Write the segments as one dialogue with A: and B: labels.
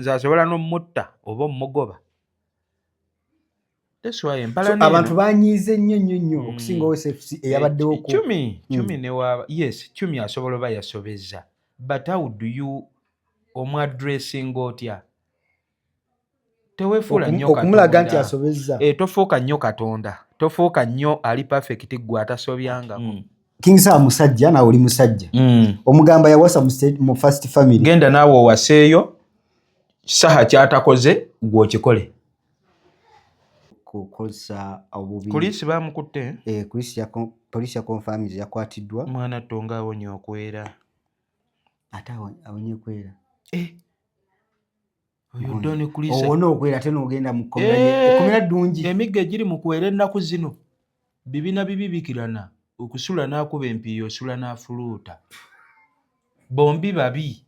A: nze asobola n'omutta oba omugoba. That's why
B: abantu banyiize nnyo okusinga OSFC eyabaddewo ko.
A: Chumi ne waba yes Chumi asobola ba yasobeza. But how do you omwadressing otya? Tewefuula nnyo
B: okumulaga nti asobezza.
A: Tofuuka nnyo Katonda. Tofuuka nnyo ali perfect gwe atasobyanga.
B: King Sam musajja nawe oli musajja. Omugamba yawasa mu first family.
A: Genda naawe owaseeyo saha kyatakoze gwe okikole.
B: Kukozesa obubi.
A: Poliisi bamukutte.
B: Poliisi ya confirm yakwatiddwa.
A: Mwana tonga awonye okwera.
B: Ate awonye okwera.
A: Oyo Doni Kulisa.
B: Owona okwera ate n'ogenda mu komera ddungi.
A: Emigga egiri mu kwera ennaku zino. Bibina bibibikirana. Okusula n'akuba empiiyo osula n'afuluuta. Bombi babi.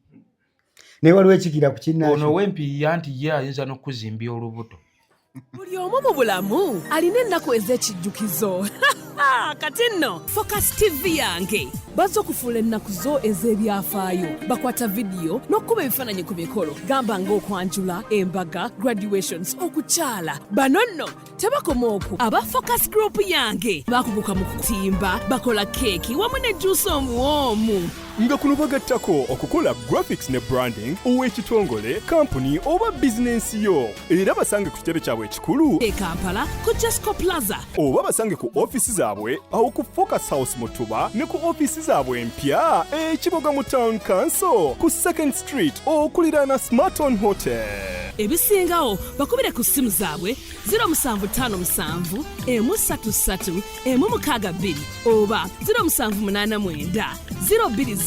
B: Ne waliwo ekikira ku kinnaakyo.
A: Ono w'empiiya anti ye ayinza n'okuzimbya olubuto.
C: Buli omu mu bulamu alina ennaku ez'ekijjukizo. Kati nno Focus TV yange bazze okufuula ennaku zo ez'ebyafaayo. Bakwata vidiyo n'okkuba ebifaananyi ku mikolo. Gamba ng'okwanjula, embaga, graduations, okukyala. Bano nno tebakoma okwo. Aba Focus Group yange baakuguka mu kutimba, bakola keeki wamu ne juice omuwoomu.
D: Nga kuno bagattako okukola graphics ne branding ow'ekitongole, kampuni oba bizinensi yo. Era basange ku kitebe kyabwe ekikulu
C: e Kampala ku Jasco Plaza.
D: Oba basange ku ofisi zaabwe awo ku Focus House Mutuba ne ku ofisi zaabwe empya Kiboga mu Town Council ku 2nd Street okuliraana Smarton Hotel.
C: Ebisingawo bakubire ku simu zaabwe 0757 133 162 oba 0789 020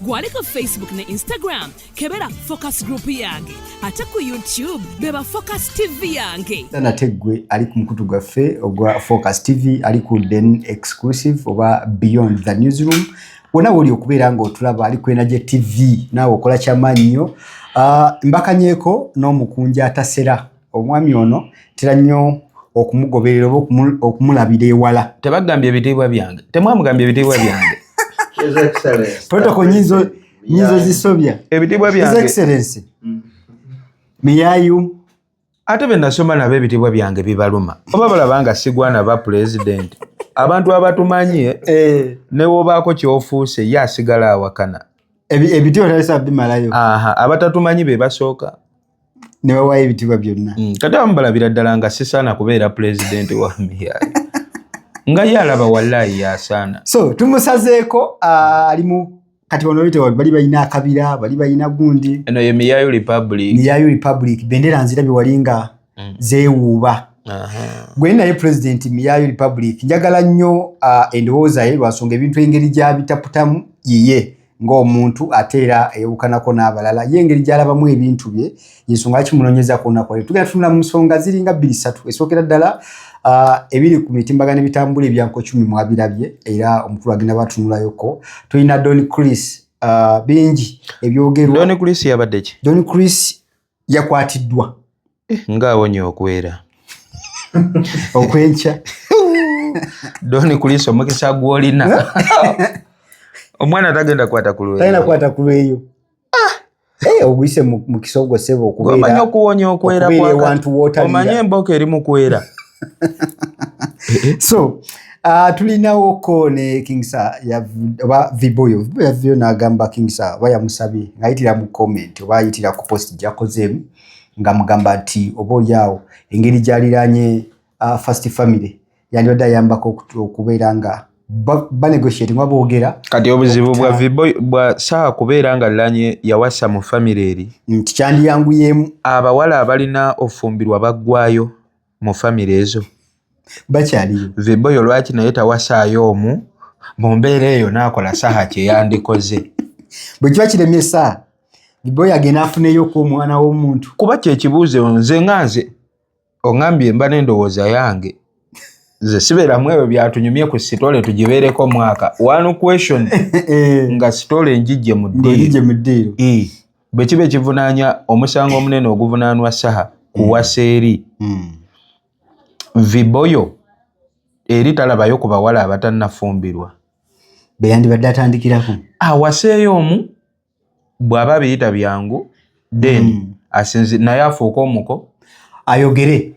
C: Gwaliko Facebook ne Instagram kebera Focus Group yange. Ate ku YouTube beba Focus TV yange.
B: Nategwe ali ku mukutu gwaffe ogwa Focus TV ali ku Den Exclusive oba Beyond the Newsroom. Wona woli okubeera nga otulaba ali ku Energy TV naawe okola kyamaanyi nnyo. Mbakanyeeko n'omukunja atasera omwami ono tera nnyo okumugoberera oba okumulabira ewala.
A: Tebagambye ebitiibwa byange. Temwamugambye ebitiibwa byange.
E: His Excellency.
B: Protocol nyizo zisobya.
A: Ebitiibwa byange.
B: His Excellency. Miyayu.
A: Ate be nasoma nabo ebitiibwa byange bibaluma. Oba balabanga sigwana ba president. Abantu abatumanyi ne wobaako kyofuuse ye asigala awakana.
B: Ebitiibwa talisa bimalayo.
A: Abatatumanyi be basooka.
B: Ne bawayo ebitiibwa byonna.
A: Kati amubalabira ddala nga sisaana kubeera president wa Miyayu. Nga yalaba wallahi yasaana.
B: So tumusazeeko alimu kati ono bite bali bayina akabira bali bayina gundi.
A: Eno ye Miyayu Republic.
B: Miyayu Republic bendera nzira biwalinga zeewuuba. Gwe naye president Miyayu Republic njagala nnyo endowooza ye lwasonga ebintu engeri gyabitaputamu yiye ng'omuntu ateera ewukanako n'abalala y'engeri gyalabamu ebintu bye yensonga kimunonyeza kunaku leero tugenda tunula mu nsonga ziringa 2-3 esookera ddala ebiri ku mitimbagano ebitambula ebyanko 10 mwabirabye era omukulu agenda batunulaayoko tulina Don Chris bingi ebyogerwa.
A: Don Chris yabadde ki?
B: Don Chris yakwatiddwa
A: ng'awonye okwera
B: okwenca.
A: Don Chris omukisa gw'olina omwana tagenda kwata ku lweyo.
B: Tagenda kwata ku lweyo. Oguyise mu kisogo sebo okubeera.
A: Omanya okuwonya okwera kwa. Omanya emboka eri mu kwera.
B: So tulinawo ko ne Kingsa ya Viboyo n'agamba Kingsa bayamusabye ngayitira mu comment oba ayitira ku post gyakozemu nga mugamba nti oboolyawo engeri gyaliranye first family yandibadde ayambako okubeera nga banegotiate nga boogera.
A: Kati obuzibu bwa Viboyo bwa saa kubeera nga lanye yawasa mu family eri
B: nti kyandiyanguyemu
A: abawala abalina ofumbirwa baggwayo mu family ezo
B: bakyaliyo.
A: Viboyo lwaki naye tawasaayo omu mu mbeera eyo n'akola saha kye yandikoze.
B: Bwe kiba kiremye saa Viboyo agenda afuneyo omwana w'omuntu.
A: Kuba kye kibuuzo nze nganze oŋambye mba n'endowooza yange ze sibeeramu ebyo byatunyumye ku sitole tugibeereko mwaka. One question nga sitole njijje mu ddiiro. Bwe kibe kivunaanya omusango omunene oguvunaanwa saha kuwasa eri. Viboyo eri talabayo ku bawala abatannafumbirwa.
B: Be yandibadde atandikirako.
A: Awaseeyo omu bw'aba biyita byangu then asinzi naye afuuka omuko
B: ayogere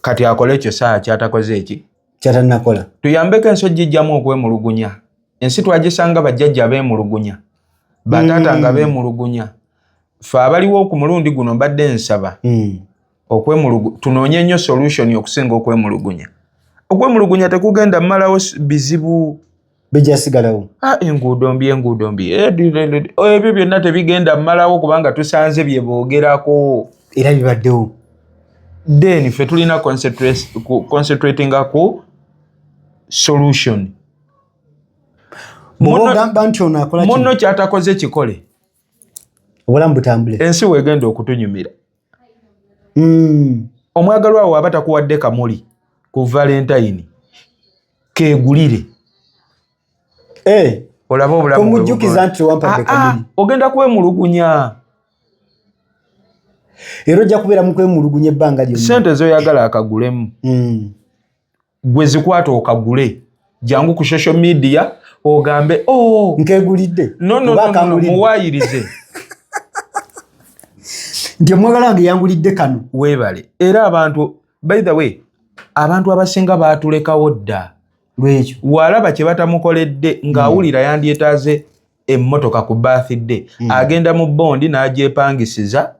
A: kati akole ekyo saa kyatakoze eki
B: kyatanakola.
A: Tuyambeko ensojja ejjamu okwemulugunya. Ensi twagisanga bajjajja beemulugunya, bataata nga beemulugunya. Ffe abaliwo ku mulundi guno mbadde nsaba tunoonye nnyo solution okusinga okwemulugunya. Okwemulugunya tekugenda mmalawo bizibu,
B: bijja sigalawo.
A: Enguudo mbi ebyo byonna tebigenda mmalawo kubanga tusanze bye boogerako
B: era bibaddewo.
A: Then ffe tulina concentrating ku solution. Munno kyatakoze kikole
B: obulamu butambule,
A: ensi weegenda okutunyumira. Omwagalwa wo aba takuwadde kamuli ku Valentine keegulire. Olaba obulamu
B: kumujjukiza nti wampadde kamuli,
A: ogenda kwemulugunya.
B: Era ojja kubeera mu kwemulugunya ebbanga lyonna.
A: Sente zoyagala akagulemu, gwe zikwata okagule. Jangu ku social media ogambe
B: nkegulidde.
A: No, muwaayirize
B: nti omwagala wange yangulidde kano.
A: Weebale. Era abantu, by the way, abantu abasinga baatulekawo dda
B: lwekyo.
A: Walaba kye batamukoledde ng'awulira yandyetaaze emmotoka ku birthday, agenda mu bondi n'agyepangisiza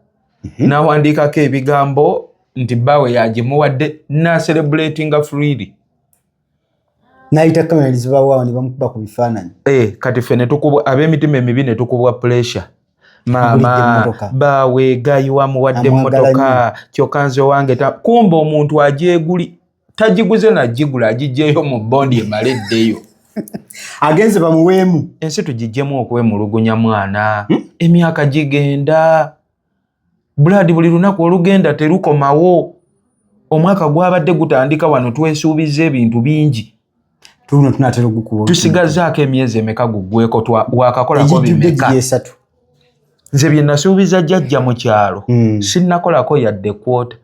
A: n'awandiikako ebigambo nti bawe yagimuwadde na celebratinga freely.
B: Naayita kamera zibawawo ne bamukuba ku bifaananyi.
A: Kati ffe ne tukubwa ab'emitima emibi ne tukubwa pressure. Maama bawe gayiwa muwadde emmotoka kyokka nze wange kumba omuntu agyeguli tagiguze nagigula agijjeeyo mu bondi emaleddeyo.
B: Agenze bamuweemu.
A: Ensi tugijjemu okwemulugunya mwana. Emyaka gigenda. Buladi buli lunaku olugenda terukomawo. Omwaka gwabadde gutandika wano twesuubiza ebintu bingi.
B: Tunatera okukuba.
A: Tusigazaako emyezi emeka guggweko wakakolako bimeka. Nze bye nasuubiza jjajja mu kyalo sinnakolako yadde kwota.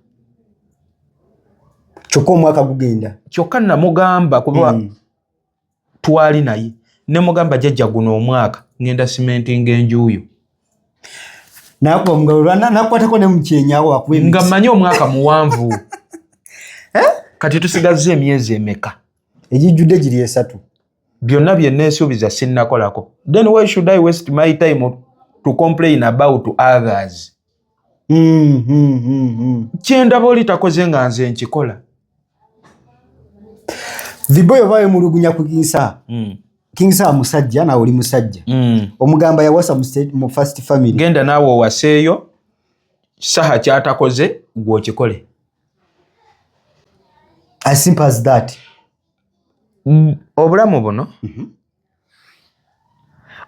B: Kyokka omwaka gugenda.
A: Kyokka namugamba kuba twali naye. Ne mugamba jjajja guno omwaka ngenda cementinga enjuuyo.
B: Nakuba mugalo nakwatako ne mukyenyawo akuwe.
A: Nga mmanyi omwaka muwanvu. Kati tusigaze emyezi emeka.
B: Ejijjudde giri 3.
A: Byonna bye neesuubiza sinnakolako. Then why should I waste my time to complain about others? Kyendaba oli takoze nga nze nkikola.
B: Viboyo bawe mulugunya ku Kinsa. Kinsa musajja na oli musajja. Omugamba yawasa mu first family.
A: Genda naawe owaseeyo saha kyatakoze gw'okikole.
B: As simple as that.
A: Obulamu buno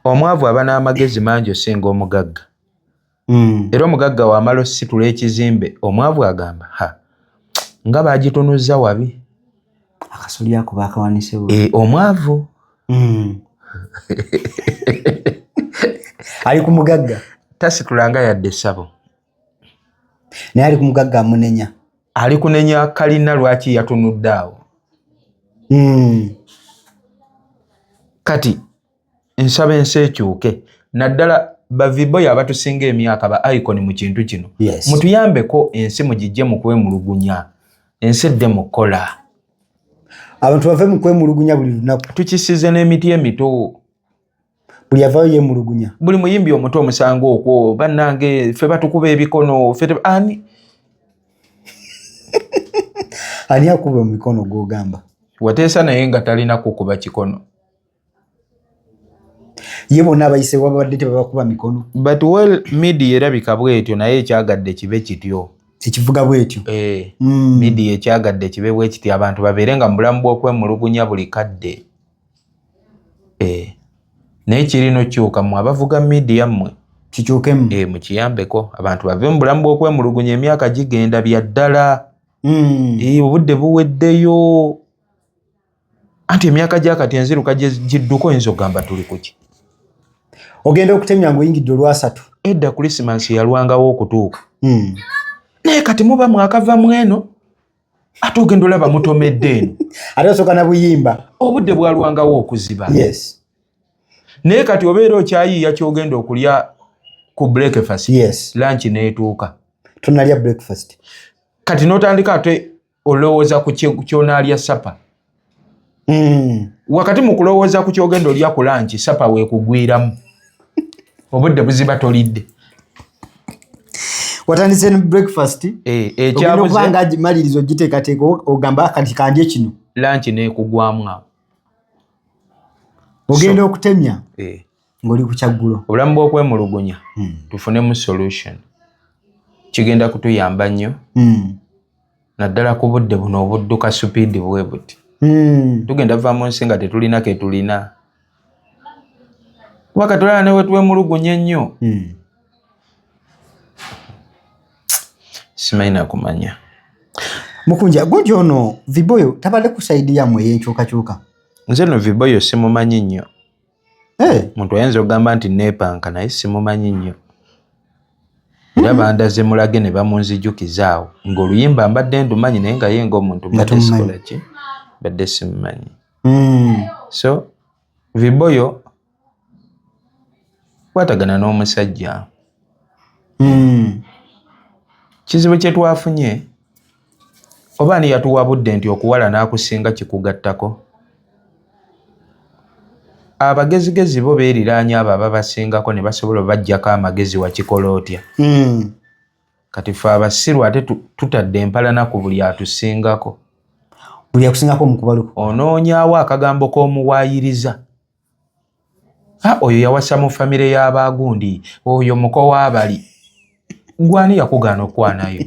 A: omwavu aba n'amagezi mangi osinga omugagga. Era omugagga wamala ositula ekizimbe omwavu agamba nga bagitunuzza wabi.
B: Akasoli ako bakawanisebwa.
A: Omwavu
B: ali ku mugagga
A: tasitulanga yadde essabo.
B: Naye ali ku mugagga amunenya.
A: Ali kunenya kalina lwaki yatunudde awo. Kati nsaba ensi ekyuke naddala baviboyo abatusinga emyaka ba icon mu kintu kino. Mutuyambeko ensi mugijje mu kwemulugunya. Ensi edde mukola.
B: Abantu bave mu kwemulugunya buli lunaku.
A: Tukisize n'emiti emito.
B: Buli avayo yemulugunya.
A: Buli muyimbi omuto omusango okwo bannange ffe batukuba ebikono ffe ani.
B: Ani akuba mu mikono gw'ogamba.
A: Wateesa naye nga talina kukuba kikono.
B: Ye bonna abayise wabadde tebabakuba mikono.
A: But well media erabika bwetyo naye ekyagadde kibe kityo.
B: Ekivuga bwetyo.
A: Media ekyagadde kibe bwe kiti abantu babeere nga mu bulamu bw'okwemulugunya buli kadde. Naye kirino kyuka mu abavuga media mmwe.
B: Kikyukemu.
A: Mukiyambeko abantu bave mu bulamu bw'okwemulugunya emyaka gigenda bya ddala. Obudde buweddeyo. Anti emyaka gyakati enziruka gidduko oyinza okugamba tuli kuki.
B: Ogenda okutemya ng'oyingidde olwa3.
A: Edda Christmas yalwangawo okutuuka. Naye kati muba mwakava mweno ate ogenda olaba mutomedde eno.
B: Ate osooka na buyimba.
A: Obudde bwalwangawo okuziba.
B: Yes.
A: Naye kati obeera okyayiiya ky'ogenda okulya ku breakfast.
B: Yes.
A: Lunch neetuuka.
B: Tonalya breakfast.
A: Kati n'otandika ate olowooza ku kyonaalya sapa. Wakati mu kulowooza ku kyogenda olya ku lunch, sapa weekugwiramu. Obudde buziba tolidde.
B: Watandise ne breakfast.
A: Ekyabuze
B: okubanga malirizo giteekateeka ogamba kati kandye kino.
A: Lunch neekugwamu awo.
B: Ogenda okutemya. Ng'oli ku kyaggulo.
A: Obulamu bw'okwemulugunya tufunemu solution. Kigenda kutuyamba nnyo. Naddala ku budde buno obudduka supiidi bwe buti. Tugenda va mu nsi nga tetulina ke tulina. Kuba katulala ne we twemulugunya ennyo. Simanyi na kumanya.
B: Mukunja gonjo ono Viboyo tabale ku side yamwe y'enkyukakyuka.
A: Nze no Viboyo simumanyi nnyo. Muntu ayinza okugamba nti neepanka naye simumanyi nnyo. Era bandaze mulage ne bamunzijukizaawo ng'oluyimba mbadde ndumanyi naye nga ye ng'omuntu mbadde sikola ki badde simumanyi. So Viboyo kwatagana n'omusajja. Kizibu kye twafunye oba ani yatuwabudde nti okuwala n'akusinga kikugattako. Abagezigezi bo beeriraanya abo ababasingako ne basobola bajjako amagezi wakikola otya. Kati ffe abasiru ate tutadde empalana ku buli atusingako.
B: Buli akusingako omukubaluko.
A: Onoonyaawo akagambo k'omuwaayiriza. Oyo yawasa mu famire y'Abagundi, oyo muko w'abali. Gwani yakugaana okwanayo.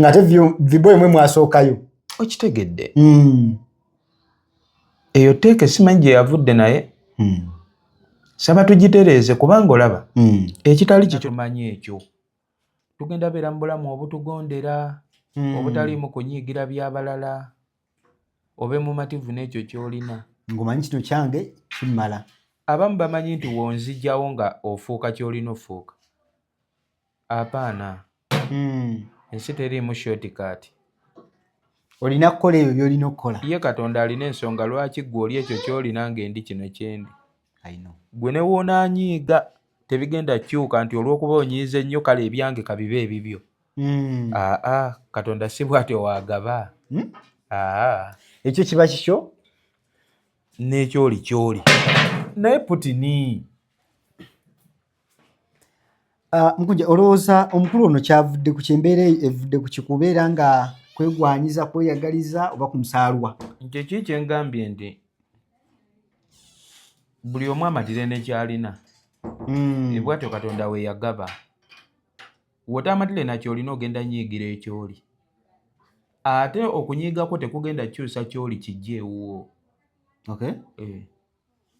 B: Ng'ate Viboyo mwe mwasookayo.
A: Okitegedde. Eyo teeke simanyi gye yavudde naye. Saba tugitereeze kubanga olaba. Ekitali kikyo tumanyi ekyo. Tugenda beera mu bulamu obutugondera, obutaliimu kunyiigira by'abalala, obe mumativu n'ekyo ky'olina.
B: Ng'omanyi kino kyange kimala.
A: Abamu bamanyi nti wonzijjawo nga ofuuka ky'olina ofuuka. Apaana. Ensi teriimu shortcut.
B: Olina kukola ebyo by'olina okukola.
A: Ye Katonda alina ensonga lwaki ggwe oli ekyo ky'olina ng'endi kino kyendi. Gwe ne woonanyiiga tebigenda kyuka nti olw'okuba onyiize ennyo kale ebyange kabibe ebibyo. Katonda si bw'atyo waagaba.
B: Ekyo kiba kikyo?
A: N'ekyoli kyoli. Naye Putini.
B: Mukunja olowooza omukulu ono kyavudde ku kyembeera evudde ku kikubeera nga kwegwanyiza kweyagaliza oba kumusaalwa?
A: Nkyo ki kyengambye nti buli omu amatire ne kyalina. Bw'atyo Katonda we yagaba. W'otamatire nakyo olina ogenda nyiigira ekyoli. Ate okunyiigako tekugenda kyusa kyoli kijje ewuwo.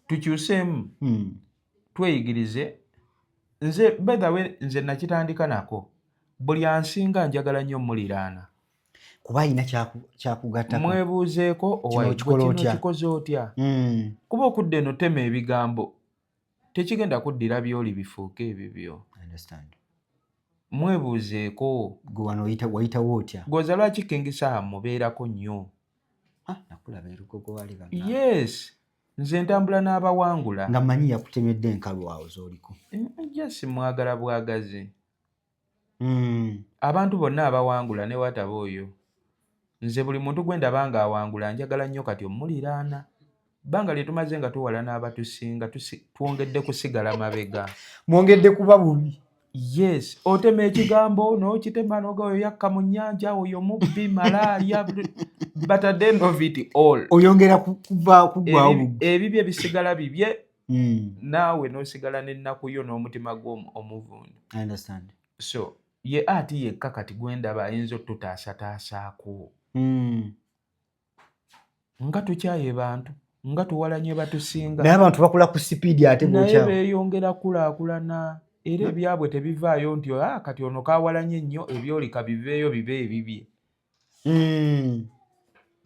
A: Tukyuseemu. Tweyigirize. Nze by the way nze nakitandika nako. Buli ansinga njagala nnyo muliraana.
B: Kuba ayina kyakugattako.
A: Mwebuuzeeko kino kikoze otya. Kuba okudde eno tema ebigambo tekigenda kuddira byoli bifuuke ebibyo. Mwebuuzeeko.
B: Gwe wano wayitawo otya?
A: Goza lwaki King Saha mubeerako nnyo.
B: Nakulaba erugogo wali bana.
A: Yes. Nze ntambula n'abawangula.
B: Nga manyi yakutemedde enkalu awo z'oliko.
A: Yes, mwagala bwagazi. Abantu bonna abawangula ne wataba oyo. Nze buli muntu gwendaba nga awangula njagala nnyo kati omuliraana. Bbanga lye tumaze nga tuwala n'abatusinga twongedde kusigala mabega.
B: Mwongedde kuba bubi.
A: Yes, otema ekigambo n'okitema n'ogayo yakka mu nnyanja oyo mubbi malaria but at the end of it all.
B: Oyongera kugwawo.
A: Ebibye bisigala bibye. Naawe n'osigala n'ennaku yo n'omutima gw'omuvundu.
B: I understand.
A: So ye ati yekka kati gwendaba ayinza otutaasataasaako. Nga tukyaye bantu, nga tuwalanye batusinga.
B: Naye abantu bakula ku sipiidi ate bw'okyawo.
A: Naye beeyongera kulaakulana. Era ebyabwe tebivaayo nti kati ono kaawalanye nnyo ebyoli kabiveeyo bibe ebibye.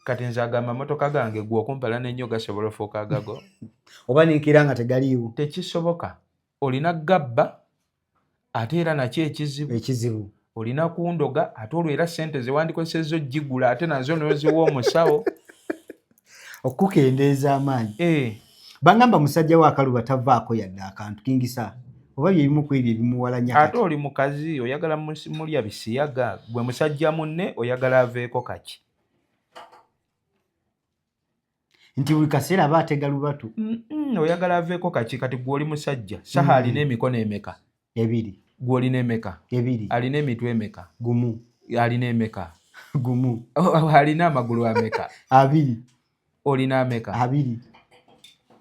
A: Kati nze agamba motoka gange gwe okumpala n'ennyo gasobola ofuuka agago.
B: Oba n'enkira nga tegaliiwo.
A: Tekisoboka. Olina gabba ate era nakyo ekizibu. Olina kundoga ate olwo era ssente ze wandikozesezza oggigula ate nazo n'oziwa omusawo.
B: Okukendeeza amaanyi. Bangamba musajja wa Kaluba tavaako yadde akantu King Saha. oba byebimu ku ebyo ebimuwalanya
A: ate oli mukazi oyagala mulya bisiyaga gwe musajja munne oyagala aveeko kaki
B: nti buli kaseera aba atega lubatu
A: oyagala aveeko kaki kati gwe oli musajja saha alina emikono emeka
B: 2
A: gwe olina emeka
B: 2
A: alina emitwe emeka
B: gumu
A: alina emeka
B: gumu
A: alina amagulu ameka
B: 2
A: olina ameka
B: 2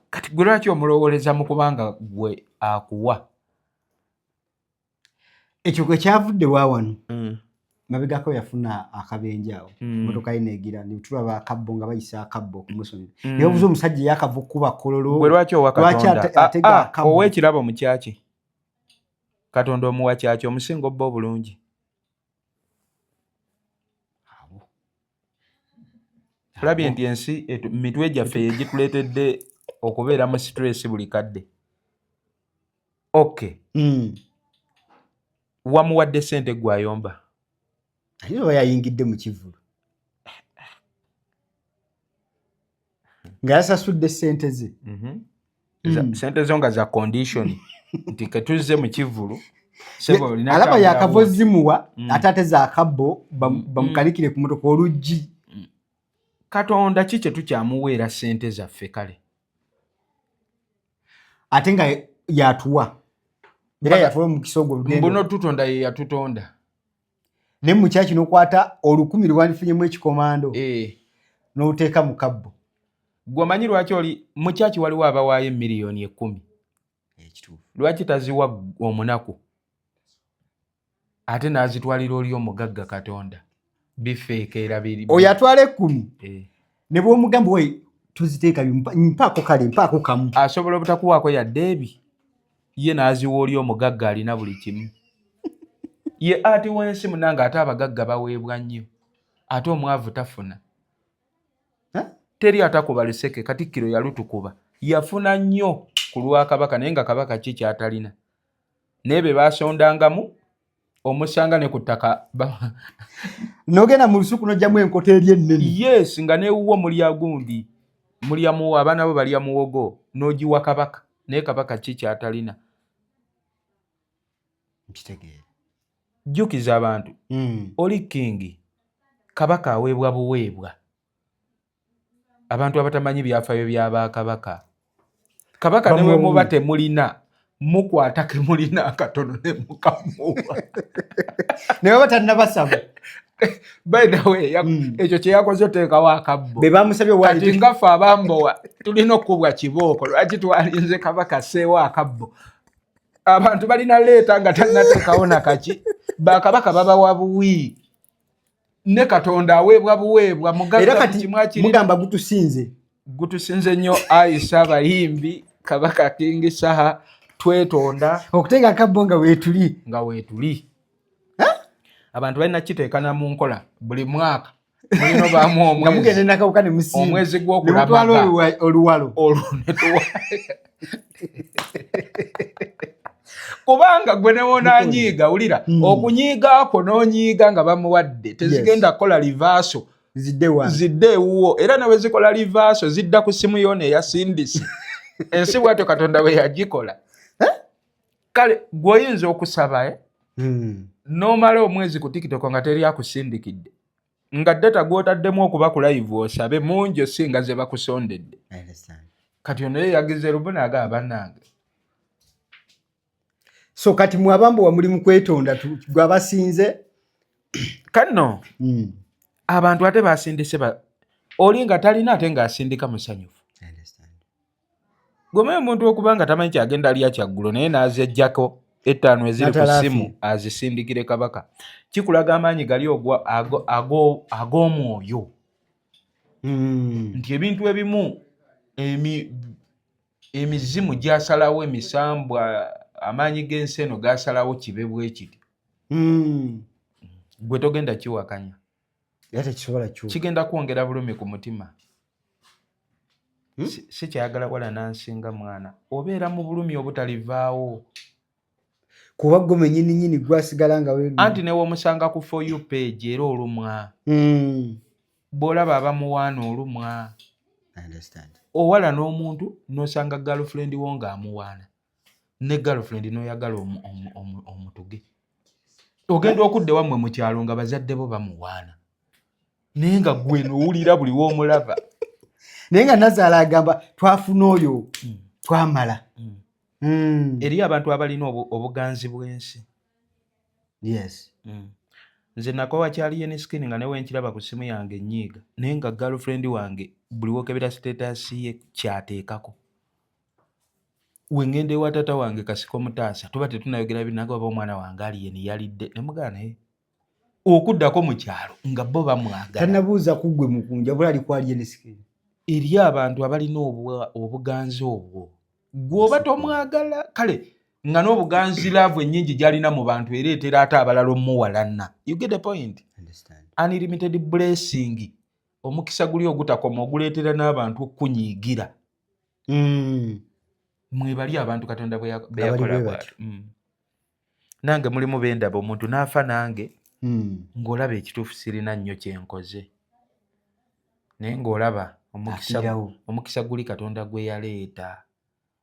A: kati gwe lwaki omulowooleza mu kubanga gwe akuwa
B: ekyo kwe kyavudde wa wano mabegako yafuna akabenje awo motoka inegira ni tulaba akabbo nga bayisa akabbo kumusonera naye obuzo omusajja yakava okuba kololo
A: gwe lwaki owa Katonda ow'ekirabo mu kyaki Katonda omuwa kyaki omusinga obba obulungi tulabye nti ensi mitwe gyaffe yegituleetedde okubeera mu stress buli kadde okay wamuwadde ssente gwayomba
B: ayo oba yayingidde mu kivulu nga yasasudde ssente ze
A: ssente zo nga za condition nti ketuzze mu kivulu
B: alaba yakava zimuwa ate ate za kabbo bamukalikire ku motoka oluggi
A: Katonda ki kye tukyamuweera ssente zaffe kale
B: ate nga yatuwa era yatuwa mu kisogo lugendo
A: mbuno tutonda ye yatutonda
B: ne mu kyaki n'okwata 10,000 lwandifunyemu ekikomando n'oteeka mu kabbo
A: gwe omanyi lwaki oli mu kyaki waliwo abawaayo miliyoni 10
B: ekituufu
A: lwaki taziwa omunaku ate n'azitwalira oli omugagga Katonda bifeekeera biri
B: oyo atwala 10 ne bw'omugamba we tuziteeka mpaako kale mpaako kamu
A: asobola obutakuwaako yadde ebi ye n'aziwa oli omugagga alina buli kimu ye ati w'ensi munanga ate abagagga baweebwa nnyo ate omwavu tafuna teri atakuba luseke Katikkiro yalutukuba yafuna nnyo ku lwa kabaka naye nga kabaka ki kyatalina neebe baasondangamu omusanga ne ku ttaka
B: n'ogenda mu lusuku n'ojjamu enkota eri ennene
A: yes nga neewuwo mulya gundi mulya muwo abaana bo balya muwogo n'ogiwa kabaka naye kabaka ki kyatalina
B: nkitegeera
A: jjukiza abantu oli kingi kabaka aweebwa buweebwa abantu abatamanyi byafaayo by'abakabaka kabaka ne bwe muba temulina mukwata ke mulina akatono ne mukamuwa
B: ne baba tannabasaba
A: by the way ekyo kye yakoze oteekawo akabbo
B: be bamusabye
A: kati ngaffe abambowa tulina okubwa kibooko lwaki twalinze kabaka seewo akabbo abantu balina leeta nga tannateekawo nakaki bakabaka babawa buwi ne Katonda aweebwa buweebwa
B: mugamba
A: gutusinze nnyo Aisha abayimbi kabaka King Saha twetonda
B: okuteeka akabbo nga
A: weetuli abantu balina kiteekana mu nkola buli mwaka mulino baamu omwezi gw'okulamaga
B: oluwalo
A: kubanga gwe ne wonanyiiga wulira okunyiigaako n'onyiiga nga bamuwadde tezigenda kukola livaaso zidde ewuwo era nawe zikola livaaso zidda ku simu yo neyasindise ensi bwatyo Katonda bwe yagikola kale gw'oyinza okusaba n'omala omwezi ku TikTok nga teri akusindikidde nga data gw'otaddemu okuba ku live osabe mungi osinga ze bakusondedde kati ono ye yagize lubuna agamba bannange
B: so kati mwabambo wa mulimu kwetonda gwabasinze
A: kanno abantu ate basindise oli nga talina ate ng'asindika musanyufu gwe omuntu okubanga tamanyi kyagenda alya kyaggulo naye n'azeggyako 5 eziri ku ssimu azisindikire kabaka kikulaga amaanyi gali ag'omwoyo nti ebintu ebimu emizimu gyasalawo emisambwa amaanyi g'ensi eno gasalawo kibe bwe kiti gwe togenda kiwakanya kigenda kwongera bulumi ku mutima si kyayagala wala nansinga mwana obeera mu bulumi obutalivaawo
B: kuba gome nyini gwasigala nga weru
A: anti ne womusanga ku for you page era olumwa bw'olaba abamuwaana olumwa owala n'omuntu n'osanga girlfriend wo ng'amuwaana ne girlfriend n'oyagala omutuge ogenda okudde wammwe mu kyalo nga bazadde bo bamuwaana naye nga gwe n'owulira buli w'omulaba
B: naye nga Nazaala agamba twafuna oyo twamala.
A: Eri abantu abalina obuganzi bw'ensi.
B: Yes.
A: Nze nakowa kyali yeni skin nga newe nkiraba ku simu yange nnyiiga naye nga girlfriend wange buli wokebera status ye kyateekako. Wengende wa tata wange kasiko mutaasa tuba tetunayogera binagaba omwana wange ali yeni yalidde ne mugana okuddako mu kyalo nga bo bamwagala.
B: Tannabuuza kuggwe mukunja bula ali kwali yeni skin.
A: Eri abantu abalina obuganzi obwo gwoba tomwagala kale nga n'obuganzi laavu ennyingi gyalina mu bantu ereetera ate abalala omuwalanna. You get the point?
B: Understand.
A: Unlimited blessing omukisa guli ogutakoma oguleetera n'abantu okunyiigira. Mwebali abantu Katonda bwe yakola bw'atyo. Nange mulimu bendaba omuntu n'afa nange ng'olaba ekituufu sirina nnyo kyenkoze naye ng'olaba omukisa guli Katonda gwe yaleeta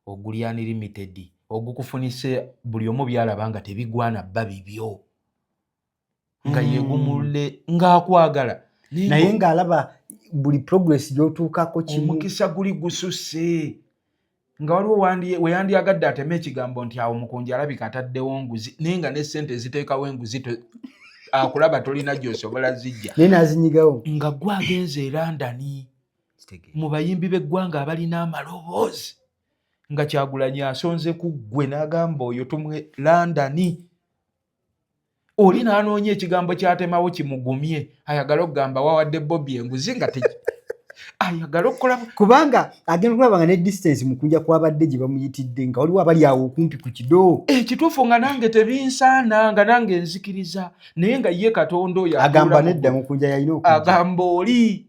A: oguli unlimited ogukufunise buli omu byalaba nga tebigwana bba bibyo nga yeegumule ng'akwagala
B: naye ng'alaba buli progress gy'otuukako kimu.
A: Omukisa guli gususse nga waliwo weyandyagadde atema ekigambo nti awo mukunja alabika ataddewo nguzi naye nga n'essente ziteekawo enguzi akulaba tolina gy'osobola zijja
B: naye n'azinyigawo
A: nga gwagenze e London mu bayimbi b'eggwanga abalina amaloboozi nga Kyagulanyi asonze ku ggwe n'agamba oyo tumwe London. Oli n'anoonya ekigambo kyatemawo kimugumye ayagala okugamba wawadde Bobby enguzi nga ayagala okukola
B: kubanga agenda okulaba nga ne distance mukunja kwabadde gye bamuyitidde nga waliwo abali awo okumpi ku kido.
A: Ekituufu nga nange tebinsaana nga nange nzikiriza naye nga ye Katonda oyo
B: agamba nedda mukunja yalina okujja
A: agamba oli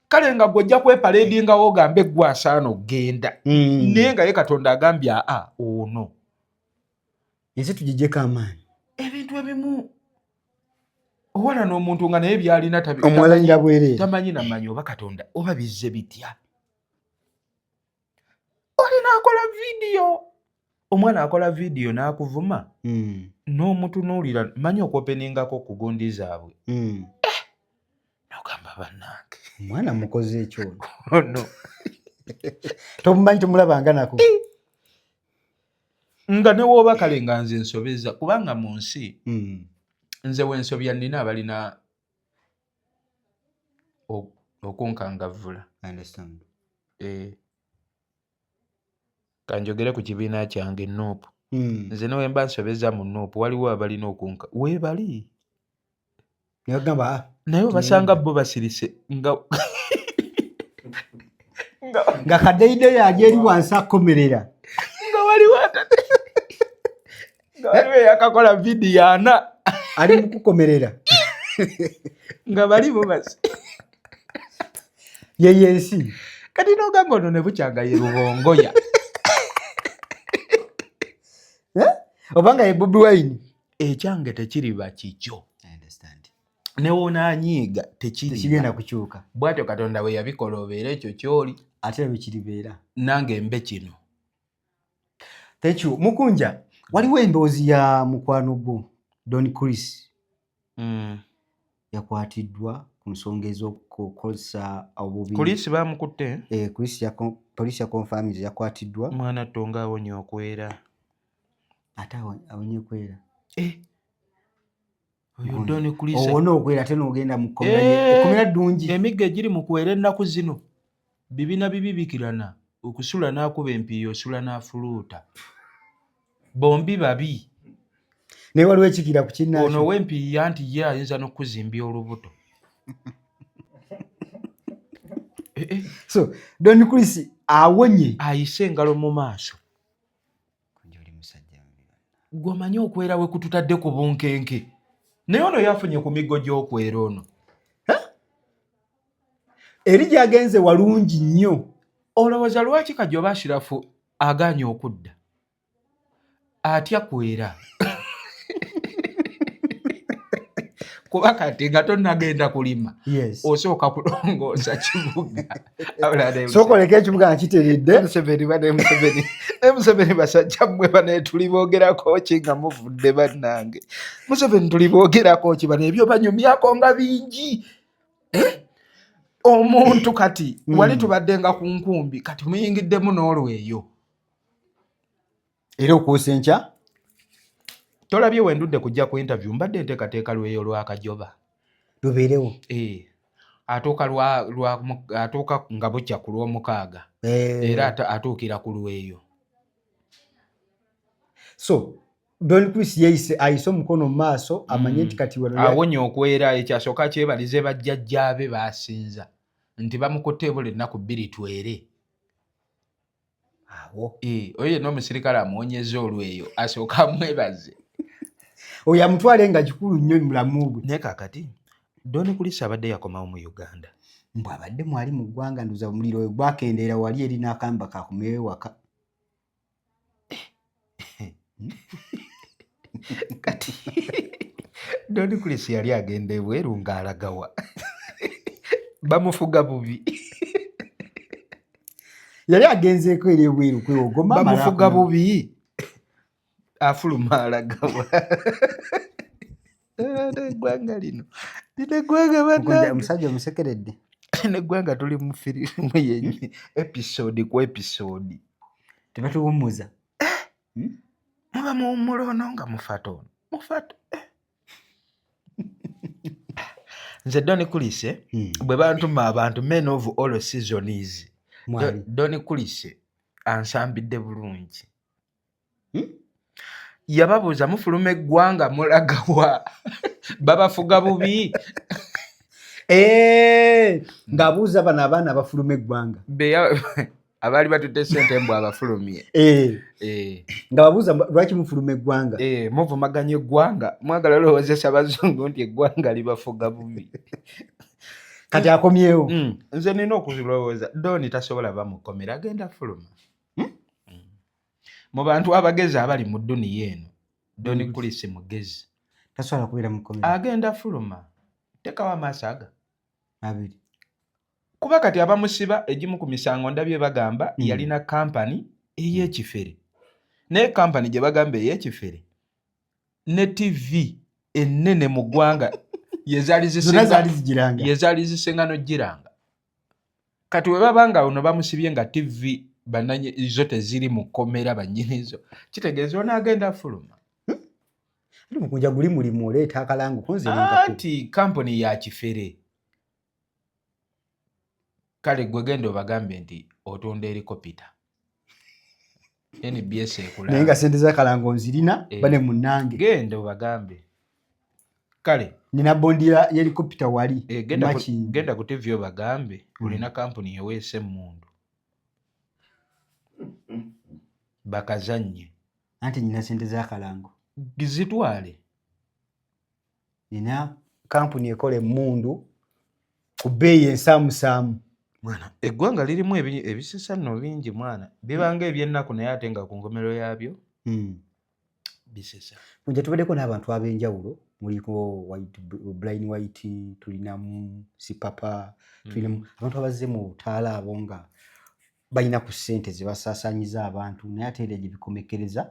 A: kale nga gwojja kwepaledingawo ogambe gwe asaana okgenda naye nga ye Katonda agambye ono
B: ensi tugijjeko amaanyi.
A: Ebintu ebimu owala n'omuntu nga naye byalina
B: omwalanira bwereere
A: tamanyi namanyi oba Katonda oba bizze bitya. Olina akola vidiyo omwana akola vidiyo n'akuvuma n'omutunuulira manyi okwopeningako ku gundi zaabwe n'ogamba bannange
B: omwana mukoze ekyo
A: ono
B: tomumanyi tomulabanga nako
A: nga ne wooba kale nga nze nsobeza kubanga mu nsi nze wensobya nnina abalina okunkangavvula. Kanjogere ku kibiina kyange Nuupu. Nze ne wemba nsobeza mu Nuupu waliwo abalina okunka weebali naye obasanga bo basirise
B: nga kadeideyo ali eri wansi akomerera
A: nga waliwo nga waliwo eyakakola vidiyo ana
B: ali mukukomerera
A: nga bali bubasi
B: yeyensi
A: kati n'ogamba ono ne bukyanga ye Rubongoya
B: obanga ye Bobi Wine
A: ekyange tekiriba kikyo newonaanyiiga
B: tekigenda kukyuka
A: bw'atyo Katonda bwe yabikola obeera ekyo kyoli
B: ate bikiribeera
A: nange mbe kino.
B: Thank you. Mukunja waliwo emboozi ya mukwano gwo Don Chris yakwatiddwa ku nsonga ez'okukozesa obubi.
A: Chris bamukutte?
B: Chris poliisi yakonfamize yakwatiddwa.
A: Mwana Tonga awonye okwera.
B: Ate awonye kwera.
A: Oyo Don Chris.
B: Owona okwera ate n'ogenda mu kkomera ddungi.
A: Emigga egiri mu kwera ennaku zino bibina bibibikirana okusula n'akuba empiiyo osula n'afuluuta. Bombi babi.
B: Naye waliwo ekikira ku kinnaakyo.
A: Ono w'empiiya anti ye ayinza n'okuzimbya olubuto.
B: So Don Chris awonye
A: ayise engalo mu maaso. Gw'omanyi okwera we kututadde ku bunkenke. Naye ono yafunye ku miggo gy'okwera ono.
B: Eri gyagenze walungi nnyo.
A: Olowooza lwaki Kajoba Ashirafu agaanye okudda? Atya kwera. kuba kati nga tonnagenda kulima
B: Yes.
A: osooka kulongoosa kibuga
B: sokoleka ekibuga nga kiteredde.
A: Museveni basajja mmwe bane tuli boogerako ki nga muvudde bannange. Museveni tuli boogerako ki bano ebyo banyumyako nga bingi. Omuntu kati wali tubadde nga ku nkumbi kati muyingiddemu n'olweyo.
B: Era okuusa enkya
A: Tolabye wendudde kujja ku interview mbadde nteekateeka lweyo lwa Kajoba.
B: lubeerewo.
A: Atuuka nga bukya ku lw'omukaaga era atuukira ku lweyo.
B: So Don Chris ayise omukono mu maaso amanye nti kati
A: awonye okwera ekyasooka kyebalize bajjajjaabe baasinza nti bamukutte buli ennaku 2 twere.
B: awo
A: Oyo yenna omusirikale amuwonyeza olweyo asooka amwebaze.
B: oyo amutwale nga kikulu nnyo mulamu bwe.
A: Naye kaakati Don Chris abadde yakomawo mu Uganda.
B: Mbw abadde mwali mu ggwanga nduza omuliro we gwakendeera wali eri n'akamba kakumewe waka.
A: Kati Don Chris yali agenda ebweru ng'alagawa. Bamufuga bubi.
B: Yali agenzeeko eri ebweru kwewogoma.
A: Bamufuga bubi. Afuluma alagawa. Eggwanga lino. Eggwanga bannange.
B: Omusajja omusekeredde.
A: Neggwanga tuli mu firimu yenye episode ku episode.
B: Tebatuwummuza.
A: Muba muwummula ono nga mufata ono. Mufata. Nze Don Chris bwe bantuma abantu men of all seasons. Don Chris ansambidde bulungi. Yababuuza mufuluma eggwanga mulagawa. Babafuga bubi.
B: Ng'abuuza bano abaana abafuluma eggwanga.
A: Abaali batutte ssente mbw abafulumye.
B: Nga babuuza lwaki mufuluma eggwanga.
A: Muvumaganya eggwanga mwagala olowoozesa bazungu nti eggwanga libafuga bubi.
B: Kati akomyewo.
A: Nze nina okuzilowooza Don tasobola bamukomera agenda fuluma. Mu bantu abagezi abali mu dduniya eno Don Chris mugezi.
B: Tasobola kubeera mukomera.
A: Agenda fuluma. Tekawo amaaso aga.
B: Abiri.
A: Kuba kati abamusiba egimu ku misango ndabye bagamba yalina kampani ey'ekifere. Naye kampani gye bagamba ey'ekifere ne TV ennene mu ggwanga yezaali zisenga n'ogiranga. Kati we babanga ono bamusibye nga TV zo teziri mu kkomera bannyinizo kitegeeza ono agenda fuluma.
B: Mukunja guli mulimu oleeta akalango konze
A: anti kampani ya kifere. Kale gwe genda obagambe nti otunda helikopita. NBS ekula.
B: Naye nga sente z'akalango nzirina bane munnange.
A: Genda obagambe. Kale
B: nina bondi ya helikopita wali.
A: Genda ku TV obagambe olina kampani yeweese emmundu. Bakazannye.
B: Anti nina sente z'akalango.
A: Gizitwale.
B: Nina kampuni ekola emmundu ku bbeeyi ensaamusaamu.
A: Mwana eggwanga lirimu ebisisa nno bingi mwana bibanga eby'ennaku naye ate nga ku nkomerero yaabyo bisisa.
B: Kunja tubaddeko n'abantu ab'enjawulo muliko Brian White tulinamu Sipapa tulinamu abantu abazze mu butaala abo nga balina ku ssente ze basaasaanyiza abantu naye ate era gye bikomekereza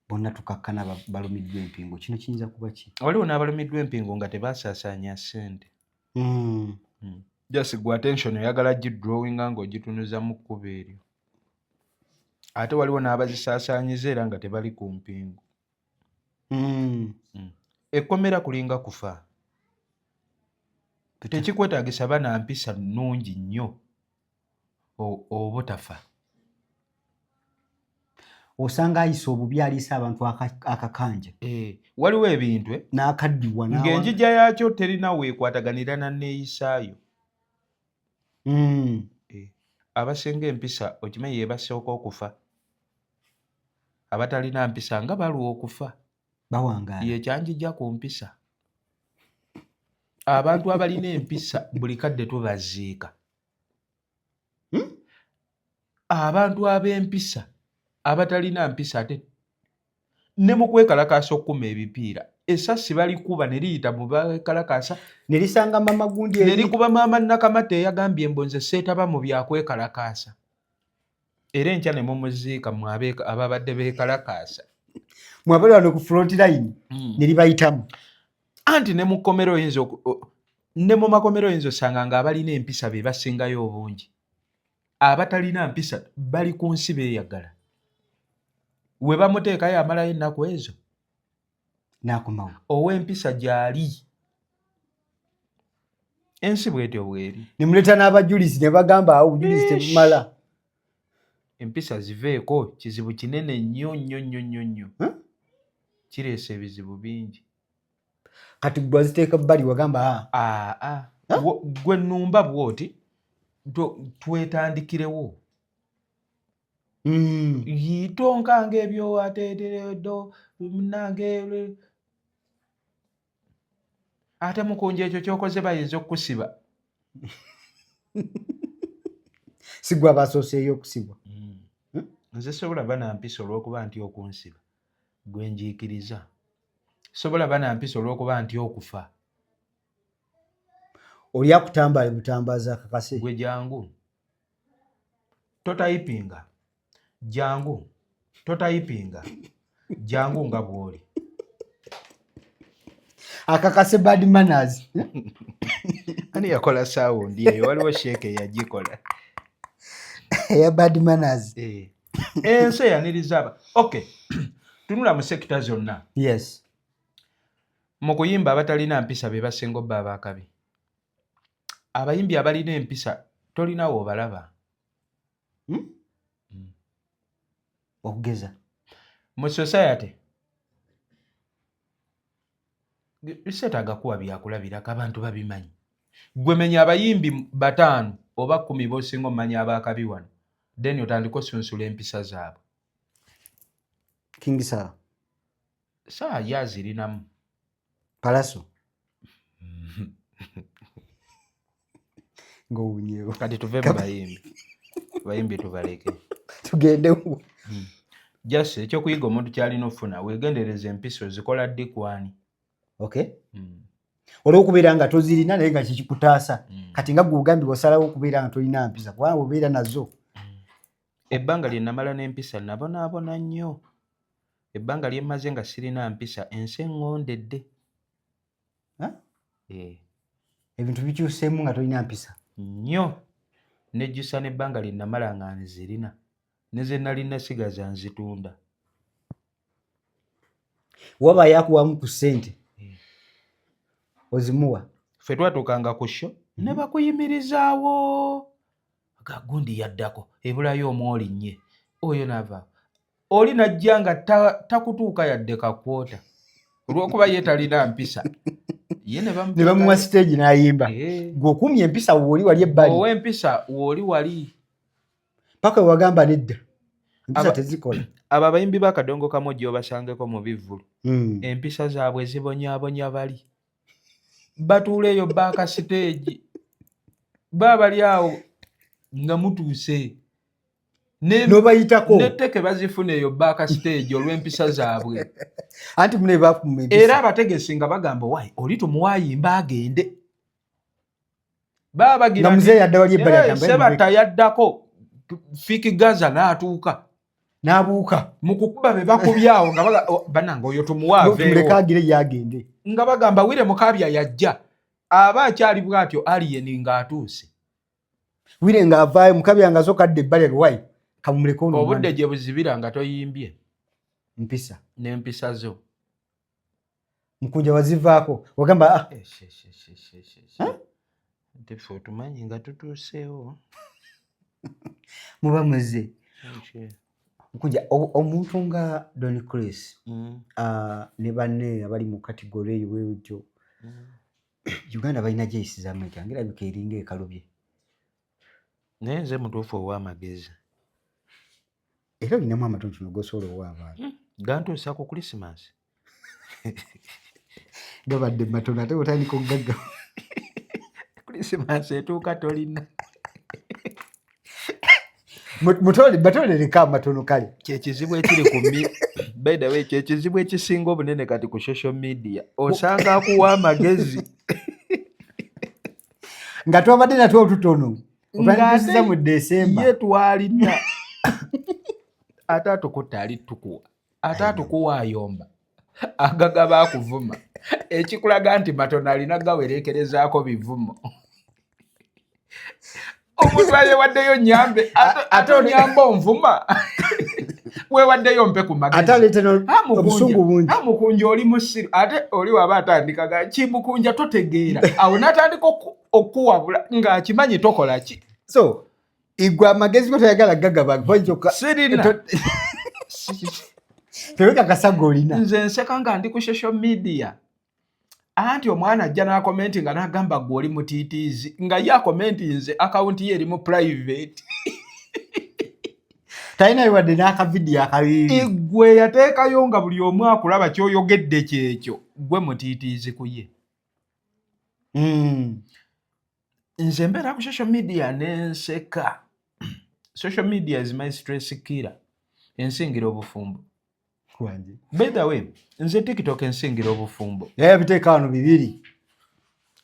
B: bonna tukakkana balumiddwa empingo. Kino kiyinza kuba ki?
A: Waliwo n'abalumiddwa empingo nga tebasaasaanya ssente. Just gwa attention oyagala gidrawinga ng'ogitunuza mu kkubo eryo. Ate waliwo n'abazisaasaanyiza era nga tebali ku mpingo. Ekkomera kulinga kufa. Tekikwetaagisa bana mpisa nnungi nnyo obutafa.
B: Osanga ayisa obubi aliisa abantu akakanja.
A: Waliwo ebintu
B: n'akaddiwa
A: ng'enjija yaakyo terina weekwataganira na neeyisaayo. Abasinga empisa okimanyi ye basooka okufa. Abatalina mpisa nga balwa okufa.
B: Bawangaala.
A: Ye kyanjija ku mpisa. Abantu abalina empisa buli kadde tubaziika. Abantu ab'empisa abatalina mpisa ate ne mu kwekalakaasa okkuma ebipiira essasi balikuba ne liyita mu bekalakaasa
B: ne lisanga mama gundi
A: ne likuba maama Nakamate eyagambye embonze seetaba mu byakwekalakaasa era enkya ne mumuziika mu ababadde beekalakaasa
B: mwabali wano ku front line ne libayitamu
A: anti ne mu kkomero oyinza ne mu makomero oyinza osanga ng'abalina empisa be basingayo obungi abatalina mpisa bali ku nsi beeyagala we bamuteekayo amalayo ennaku ezo
B: n'akomawo
A: ow'empisa gy'ali ensi bwetyo bweri
B: ne muleeta n'abajulizi ne bagamba awo obujulizi tebumala
A: empisa ziveeko kizibu kinene nnyo nnyo nnyo nnyo nnyo kireese ebizibu bingi
B: kati gwe waziteeka bbali wagamba
A: gwe nnumba bw'oti twetandikirewo yitonkanga ebyo ateetereddo munange ate mukunja ekyo kyokoze bayinza okukusiba
B: sigwa basooseeyo okusibwa
A: nze sobola banampisa olw'okuba nti okunsiba gwe njiikiriza sobola banampisa olw'okuba nti okufa
B: oli akutambale butambaza akakase
A: gwe jangu totayipinga jangu totayipinga jangu nga bw'oli
B: akakase bad manners
A: ani yakola saawundi eyo waliwo sheeke yagikola
B: eya bad manners
A: ensi eyaniriza okay tunula mu sekita zonna
B: yes
A: mu kuyimba abatalina mpisa be basinga obba abakabi abayimbi abalina empisa tolinawo obalaba
B: okugeza
A: mu society seetaaga kuwa byakulabirako abantu babimanyi gwe menya abayimbi 5 oba 10 b'osinga omumanya abakabi wano then otandika osunsula empisa zaabwe
B: King Sir
A: saa yazirinamu
B: Palaso ng'owunyewo
A: kati tuve mu bayimbi tubaleke
B: tugendewo
A: just ekyokuyiga omuntu kyalina ofuna weegendereza empisa ozikola ddikwani
B: okay olw'okubeera nga tozirina naye nga kikikutaasa kati nga gwe ogambye osalawo okubeera nga tolina mpisa kubanga obeera nazo
A: ebbanga lye namala n'empisa nabonaabona nnyo ebbanga lye mmaze nga sirina mpisa ensi eŋŋondedde
B: ebintu bikyuseemu nga tolina mpisa
A: nnyo nejjusa n'ebbanga lye namala nga nzirina ne ze nali nasigaza nzitunda
B: wabayo akuwamu ku ssente ozimuwa
A: ffe twatuukanga ku sho ne bakuyimirizaawo gagundi yaddako ebulayo omwolinnye oyo nava oli najja nga takutuuka yadde kakwota olw'okuba ye talina mpisa ye ne
B: bamuwa siteegi n'ayimba gwe okumya empisa wooli wali ebbali
A: ow'empisa wooli wali
B: paka wagamba nedda empisa tezikola
A: abo abayimbi b'akadongo kamoji obasangeko mu bivvulu empisa zaabwe zibonyaabonya bali batuula eyo baaka siteegi baabali awo nga mutuuse
B: nobayitako
A: netteke bazifuna eyo baaka siteegi olw'empisa zaabwe
B: anti mune bafuma empisa
A: era abategesi nga bagamba wayi oli tumuwayimba agende baba bagira
B: muzeeyi yadda wali ebbali agamba
A: sebata yaddako Fiki Gaza n'atuuka
B: n'abuuka
A: mu kukuba be bakubyawo nga bananga oyo tumuwaaveewo
B: agire yagende
A: nga bagamba Wire Mukabya yajja aba akyali bw'atyo aliyeni ng'atuuse
B: Wire ng'avaayo Mukabya nga azooka adda ebbali wayi kamumuleko ono
A: obudde gye buzibira nga toyimbye
B: mpisa
A: n'empisa zo
B: mukunja wazivaako wagamba
A: nti ffe otumanyi nga tutuuseewo
B: muba muze mukunja omuntu nga Don Chris ne banne abali mu kategori eyo bwetyo Uganda balina gyeyisizaamu etya ng'erabika eringa ekalubye
A: naye nze mutuufu ow'amagezi
B: era olinamu amatonotono g'osobola owa abantu
A: gantuusa ku Christmas
B: gabadde matono ate otandika okugagga
A: Christmas etuuka tolina
B: batole leka matono kale
A: kyekizibu ekiri ku by the way kyekizibu ekisinga obunene kati ku social media osanga akuwa amagezi
B: nga twabadde natwo otutono otwatusiza mu December
A: ye twalina ate atukutte ali tukuwa ate atukuwa ayomba agagaba akuvuma ekikulaga nti matono alina gawerekerezaako bivumo omuntu ayewaddeyo nyambe ate onyamba onvuma wewaddeyo mpe ku magezi
B: obusungu bungi
A: amukunja oli musiru ate oli waba atandikaga kimukunja totegeera awo natandika okuwabula ng'akimanyi tokola ki
B: so igwa amagezi go toyagala gagaba
A: sirina
B: teweka kasago olina
A: nze nseka nga ndi ku social media anti omwana ajja n'akomenti nga n'agamba gwe oli mutiitiizi nga ye akomenti nze akawunti ye eri mu private
B: talina wadde n'akavidiyo akabibi
A: gwe yateekayo nga buli omu akulaba ky'oyogedde kyekyo gwe mutiitiizi ku ye nze mbeera ku social media n'enseka social media is my stress killer ensingira obufumbo by the way nze TikTok ensingira obufumbo
B: biteeka wano bibiri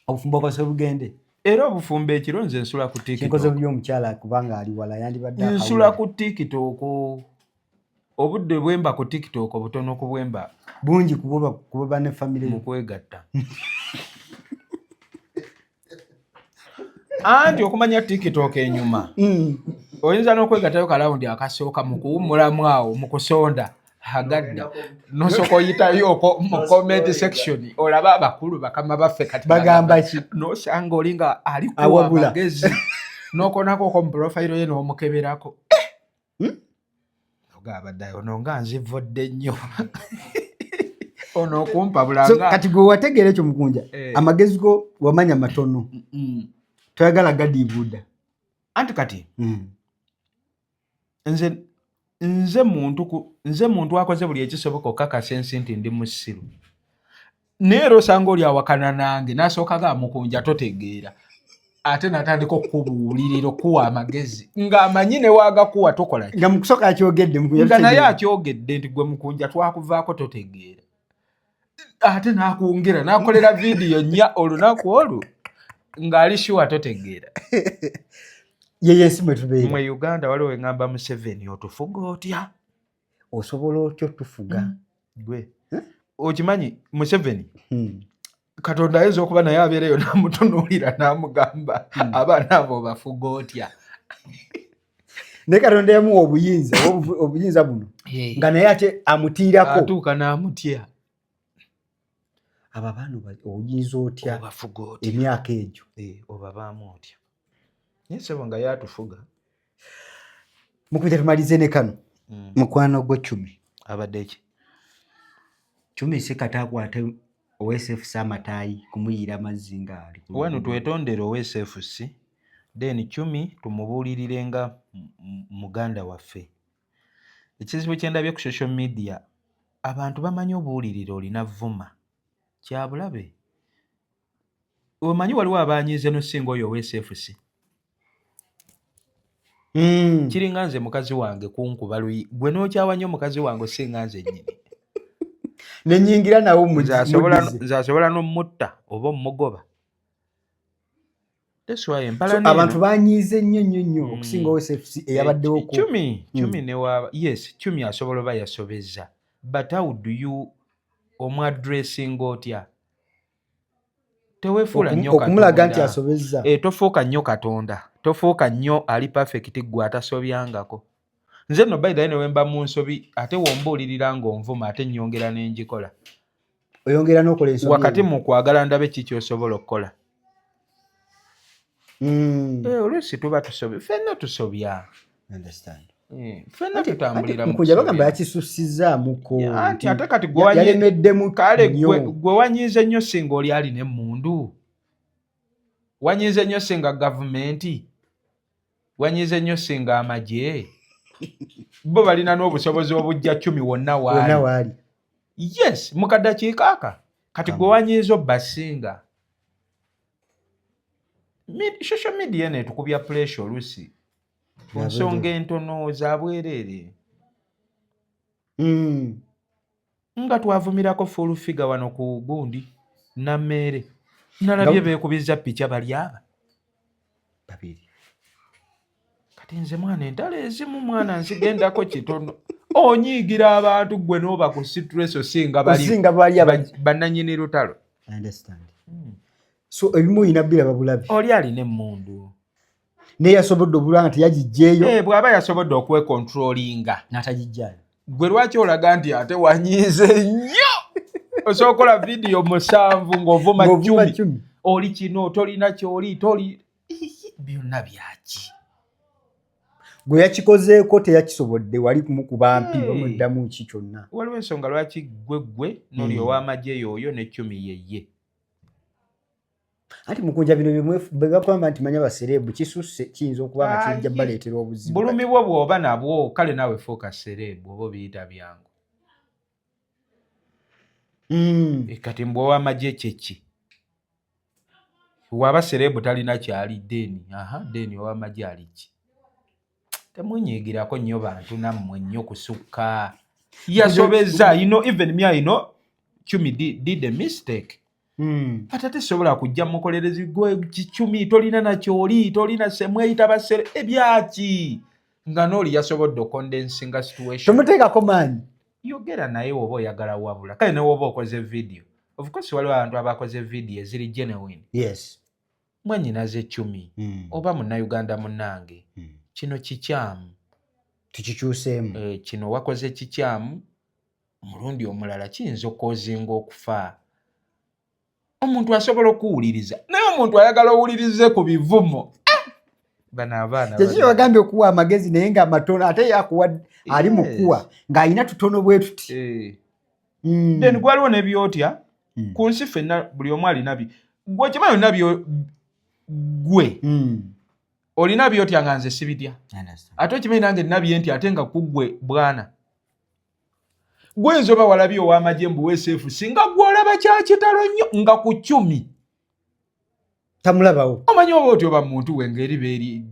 B: obufumbo bwase bugende
A: era obufumbo ekiro nze nsula ku TikTok
B: enkoze buli omukyala kubanga ali wala yandibadde
A: nsula ku TikTok obudde bwemba ku TikTok obutono ku bwemba
B: bungi kuboba ne family
A: mu kwegatta anti okumanya TikTok enyuma oyinza n'okwegattayo kalawundi akasooka mu kuwummulamu awo mu kusonda hagadda nosoko yitayo mu comment section olaba abakulu bakama baffe kati
B: bagamba ki
A: nosanga olinga ali kuwa magezi nokonako ko profile ye n'omukeberako ogabaddayo nonga nzivodde nnyo ono okumpa bulanga
B: kati gwe wategeera ekyo mukunja amagezi go wamanya matono toyagala gadiibuuda
A: anti kati nze muntu akoze buli ekisoboka okakasa ensi nti ndi musiru naye era osanga oli awakana nange nasookaga amukunja totegeera ate natandika okubuulirira okuwa amagezi ng'amanyi ne waagakuwa tokola
B: nga mukusooka akyogedde
A: nga naye akyogedde nti gwe mukunja twakuvaako totegeera ate n'akwongera n'akolera vidiyo nnya olunaku olwo ng'ali shuwa totegeera
B: yeyensi mwe tubeera
A: mwe Uganda waliwo engamba Museveni otufuga otya
B: osobola otyo tufuga
A: gwe okimanyi Museveni Katonda ayinza okuba naye abeereyo n'amutunuulira n'amugamba abaana abo bafuga otya
B: ne Katonda yamuwa obuyinza buno nga naye ate amutiirako
A: atuuka n'amutya
B: abo abaana oyinza otya
A: obafuga otya
B: emyaka egyo
A: oba baamu otya naye sebo nga yatufuga
B: mukubita tumalize ne kano mukwano gwo Cumi
A: abadde ki
B: Cumi si katakwate OSFC amataayi kumuyira amazzi ngaali
A: wano twetondere OSFC then Cumi tumubuulirire nga muganda waffe ekizibu kyendabye ku social media abantu bamanyi obuwulirira olina vuma kyabulabe omanyi waliwo abanyiize nosinga oyo OSFC kiringa nze mukazi wange kunkuba luyi gwe n'okyawa nnyo mukazi wange osinga nze nnyini
B: nenyingira nawo
A: nze asobola n'omutta oba omugoba
B: abantu banyiize nnyo okusinga OSFC eyabaddewo
A: Cumi ne waba yes Cumi asobola oba yasobeza but how do you omwadressing otya tewefuula nnyo
B: okumulaga nti asobeza
A: tofuuka nnyo Katonda tofuuka nnyo ali perfect gwe atasobyangako nze no by the way wemba mu nsobi ate wombuulirira ng'onvuma ate nnyongera n'engikola
B: oyongera n'okola ensobi
A: wakati mu kwagala ndabe kiki osobola okukola oluusi tuba tusobya ffenna tusobya ffenna tutambulira
B: mukunja bagamba yakisussizaamuko
A: anti ate kati
B: yalemeddemu
A: kale gwe wanyiize nnyo singa oli alina emmundu wanyiize nnyo singa gavumenti wanyiize nnyo singa amagye bo balina n'obusobozi obujja Cumi wonna waali yes mukaddakiika aka kati gwe wanyiiza obbasinga social media netukubya pressure oluusi ku nsonga entono za bwereere. Nga twavumirako full figure wano ku gundi Nammeere. Nalabye beekubiza picha bali aba
B: babiri.
A: Kati nze mwana entala ezimu mwana nzigendako kitono. Onyiigira abantu gwe n'oba ku stress osinga bali bannannyini lutalo.
B: I understand. So ebimu ina bila babulabi.
A: Oli alina emmundu.
B: Ne yasobodde obulanga teyagijjeeyo.
A: Bw'aba yasobodde okwekontrolinga
B: n'atagijjaayo.
A: Gwe lwaki olaga nti ate wanyiize nnyo? Osookola vidiyo 7 ng'ovuma 10. Oli kino tolina kyoli toli byonna byaki.
B: Gwe yakikozeeko teyakisobodde wali kumukuba mpi bamuddamu ki kyonna.
A: Waliwo ensonga lwaki gwe n'oli ow'amagye yoyo ne 10 yeye.
B: Ati mukunja bino bwegakugamba nti manya baserebu kisusse kiyinza okuba nga kijja baleetera obuzibu.
A: Bulumi bwo bw'oba nabwo kale naawe fuuka serebu oba biyita byangu. Kati mbwe ow'amagye kyeki. Waba serebu talina kyali deni. Deni ow'amagye ali ki? Temunyiigirako nnyo bantu nammwe nnyo kusukka. Yasobeza, even me I know, Chumi did a mistake. Ate tesobola kujja mukolerezi gwe Chumi tolina na kyoli, tolina semweyita basere ebyaki. Nga n'oli yasobodde okondensinga situation.
B: Tomuteekako maanyi.
A: Yogera naye woba oyagala wabula. Kale ne woba okoze video. Of course waliwo abantu abakoze video eziri genuine.
B: Yes.
A: Mwannyinaze Chumi. Oba munnayuganda munnange. Kino kikyamu.
B: Tukikyuseemu.
A: Kino wakoze kikyamu. Omulundi omulala kiyinza okwozinga okufa. Omuntu asobola okuwuliriza. Naye omuntu ayagala owulirize ku bivumo. Bano abaana.
B: Tekiri wagambye okuwa amagezi naye nga matono ate yakuwa ali mukuwa ng'alina tutono bwe tuti.
A: Then gwaliwo n'ebyotya. Ku nsi ffenna buli omu alina bye. Gwe kimanyi nabyo gwe. Olina byotya nga nze sibitya. Ate okimanyi nange nabye nti ate nga kuggwe bwana. Gwe nzoba walabye ow'amagye mbu weeseefu singa gw'olaba kya kitalo nnyo nga ku 10.
B: Tamulabawo.
A: Omanyi oba otyo ba muntu wengeri beeri.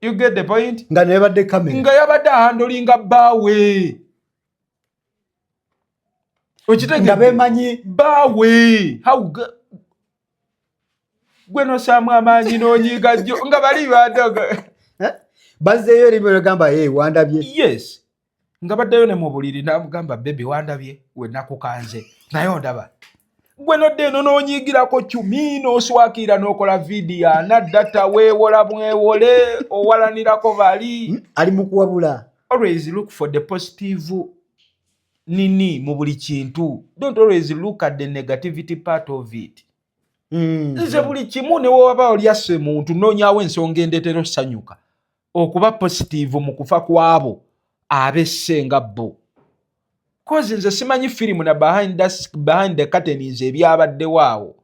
A: You get the point?
B: Nga nebadde kamera.
A: Nga yabadde ahandolinga bbaawe.
B: Nga beemanyi
A: bbaawe. Gwe nosaamu amaanyi n'onyiiga jjo nga bali badoga.
B: Bazzeeyo limwe bagamba wandabye.
A: Yes. Nga baddeyo ne mu buliri n'amugamba baby wandabye we nakukanze. Naye ondaba. Gwe nodde eno n'onyiigirako 10 n'oswakira n'okola vidiyo naddata weewola mwewole owalanirako bali.
B: Ali mu kuwabula.
A: Always look for the positive mu buli kintu. Don't always look at the negativity part of it. Nze buli kimu ne waba oli asse muntu noonyaawo ensonga endeetera osanyuka. Okuba positive mu kufa kwabo abesse nga bo. Kozi nze simanyi firimu na behind the curtains ebyabaddewo awo.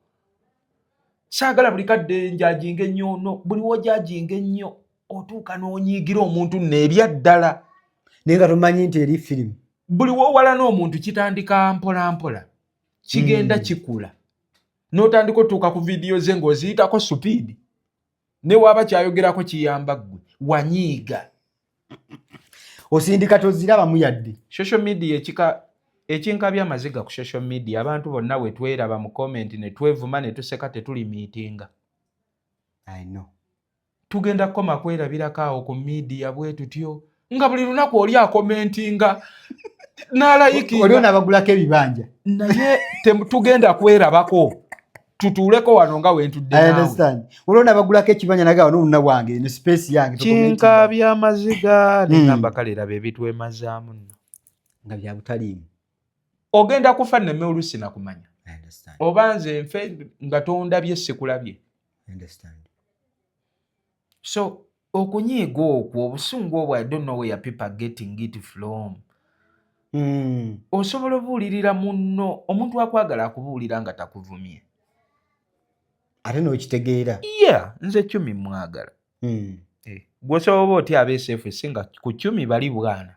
A: Saagala buli kadde njajinga ennyo no buli wojajinga ennyo otuuka n'onyiigira omuntu n'ebya ddala.
B: Naye nga tomanyi nti eri firimu.
A: Buli wowala n'omuntu kitandika mpola mpola. Kigenda kikula. N'otandika otuuka ku vidiyo ze ng'oziyitako supiidi. Ne waba kyayogerako kiyamba ggwe. Wanyiiga.
B: Osindika tozirabamu yadde.
A: Social media ekinkabya amaziga ku social media abantu bonna we tweraba mu comment ne twevuma ne tuseka tetuli meetinga.
B: I know.
A: Tugenda koma kwerabirako awo ku media bwe tutyo. Nga buli lunaku oli akomentinga. N'alayikinga.
B: Oli onabagulako ebibanja.
A: Naye tugenda kwerabako. Tutuuleko wano nga wentudde naawe.
B: I understand. Oli onabagulako ekibanja nagawa n'oluna bwange ne space yange.
A: Kinkabya amaziga n'engamba kale laba ebitwemazaamu nno.
B: Nga bya butaliimu.
A: Ogenda kufa nemme oluusi nakumanya.
B: I understand.
A: Oba nze nfe nga tondabye sikulabye.
B: I understand.
A: So okunyiiga okwo obusungu obwo I don't know where people are getting it from. Osobola obuulirira munno omuntu akwagala akubuulira nga takuvumye.
B: Ate n'okitegeera.
A: Yeah, nze 10 mwagala. Gwosobola otya abeeseefu singa ku 10 bali bwana.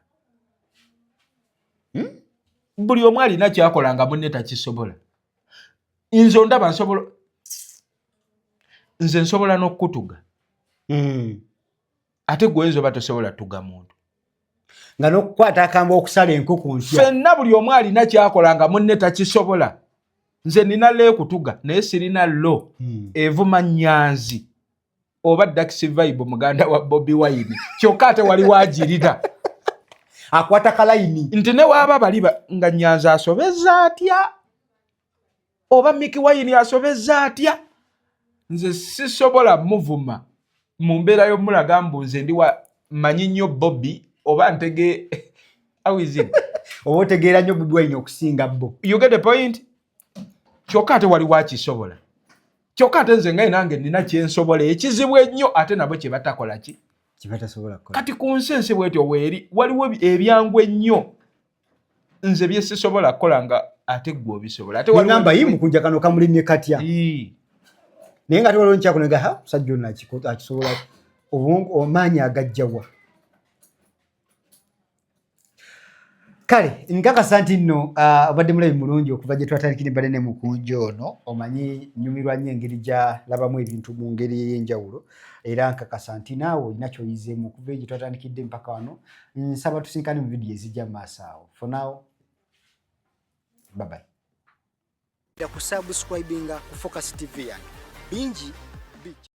A: Buli omu alina kyakola nga munne takisobola. Nze ondaba nsobola n'okukutuga. ate gwenzo batosobola tuga muntu
B: nga n'okukwata akambo okusala enkuku nsya
A: ffenna buli omu alina kyakola nga munne takisobola. Nze nina leekutuga naye sirina lo evuma Nyanzi oba Dax Vibe muganda wa Bobi Wine kyokka ate wali wagirira
B: akwata kalayini
A: nti ne waaba bali nga Nyanzi asobeza atya oba Mickey Wine asobeza atya. Nze sisobola muvuma mu mbeera y'omulaga mbuze ndi wa manyi nnyo Bobby oba ntege how is it
B: oba otegeera nnyo Bobi Wine okusinga bo.
A: You get the point? Kyokka ate wali wakisobola. Kyokka ate nze nga nange nina kyensobola ekizibu ennyo ate nabo kye batakola ki
B: kibatasobola kukola.
A: Kati ku nsensi bwetyo weeri waliwo ebyangwe ennyo nze bye sisobola kukola nga ate gwe obisobola. Ate
B: waliwo ngamba yimu kunja kano kamulimye katya naye nga ate waliwo nkyakunega musajja ono akisobola obwongo amaanyi agajjawa. Kale nkakasa nti nno obadde mulabi mulungi okuva gye twatandikira embale ne mukunjo ono omanyi nnyumirwa nnyo engeri gy'alabamu ebintu mu ngeri ey'enjawulo era nkakasa nti naawe olina ky'oyizeemu okuva gye twatandikidde mpaka wano. Nsaba tusinkane mu vidiyo ezijja mu maaso awo. For now, bye bye. Kusubscribinga ku Focus TV yange bingi